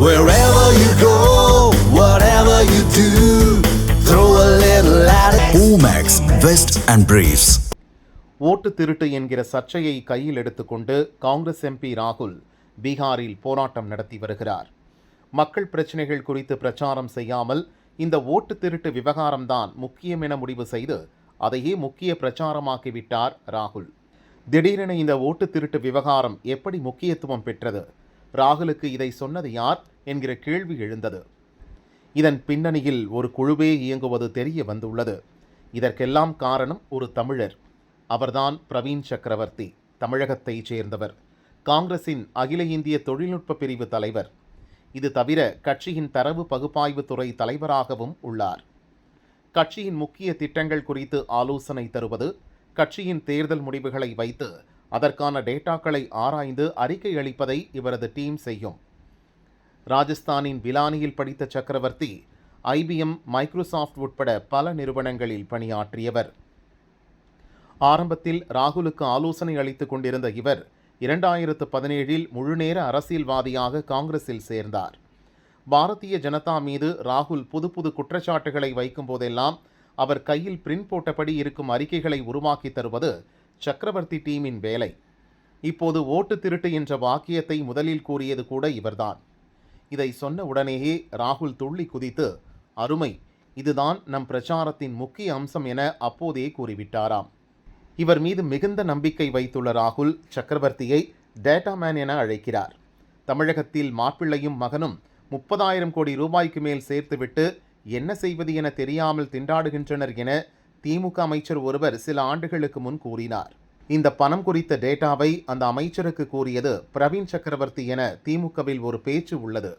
Wherever you go, whatever you do, throw a little at it. Omax, Vest and Briefs. ஓட்டு திருட்டு என்கிற சர்ச்சையை கையில் எடுத்துக்கொண்டு காங்கிரஸ் எம்பி ராகுல் பீகாரில் போராட்டம் நடத்தி வருகிறார். மக்கள் பிரச்சினைகள் குறித்து பிரச்சாரம் செய்யாமல் இந்த ஓட்டு திருட்டு விவகாரம்தான் முக்கியம் என முடிவு செய்து அதையே முக்கிய பிரச்சாரமாக்கிவிட்டார் ராகுல். திடீரென இந்த ஓட்டு திருட்டு விவகாரம் எப்படி முக்கியத்துவம் பெற்றது, ராகுலுக்கு இதை சொன்னது யார் என்கிற கேள்வி எழுந்தது. இதன் பின்னணியில் ஒரு குழுவே இயங்குவது தெரிய வந்துள்ளது. இதற்கெல்லாம் காரணம் ஒரு தமிழர். அவர்தான் பிரவீன் சக்கரவர்த்தி. தமிழகத்தைச் சேர்ந்தவர். காங்கிரசின் அகில இந்திய தொழில்நுட்ப பிரிவு தலைவர். இது தவிர கட்சியின் தரவு பகுப்பாய்வு துறை தலைவராகவும் உள்ளார். கட்சியின் முக்கிய திட்டங்கள் குறித்து ஆலோசனை தருவது, கட்சியின் தேர்தல் முடிவுகளை வைத்து அதற்கான டேட்டாக்களை ஆராய்ந்து அறிக்கை அளிப்பதை இவரது டீம் செய்யும். ராஜஸ்தானின் பிலானியில் படித்த சக்கரவர்த்தி IBM, மைக்ரோசாஃப்ட் உட்பட பல நிறுவனங்களில் பணியாற்றியவர். ஆரம்பத்தில் ராகுலுக்கு ஆலோசனை அளித்துக் கொண்டிருந்த இவர் 2017 முழுநேர அரசியல்வாதியாக காங்கிரஸில் சேர்ந்தார். பாரதிய ஜனதா மீது ராகுல் புது குற்றச்சாட்டுகளை வைக்கும் போதெல்லாம் அவர் கையில் பிரிண்ட் போட்டபடி இருக்கும் அறிக்கைகளை உருவாக்கி தருவது சக்கரவர்த்தி டீமின் வேலை. இப்போது ஓட்டு திருட்டு என்ற வாக்கியத்தை முதலில் கூறியது கூட இவர்தான். இதை சொன்ன உடனேயே ராகுல் துள்ளி குதித்து, அருமை, இதுதான் நம் பிரச்சாரத்தின் முக்கிய அம்சம் என அப்போதே கூறிவிட்டாராம். இவர் மீது மிகுந்த நம்பிக்கை வைத்துள்ள ராகுல் சக்கரவர்த்தியை டேட்டாமேன் என அழைக்கிறார். தமிழகத்தில் மாப்பிள்ளையும் மகனும் 30,000 கோடி ரூபாய்க்கு மேல் சேர்த்துவிட்டு என்ன செய்வது என தெரியாமல் திண்டாடுகின்றனர் என திமுக அமைச்சர் ஒருவர் சில ஆண்டுகளுக்கு முன் கூறினார். இந்த பணம் குறித்த டேட்டாவை அந்த அமைச்சருக்கு கூறியது பிரவீன் சக்கரவர்த்தி என திமுகவில் ஒரு பேச்சு உள்ளது.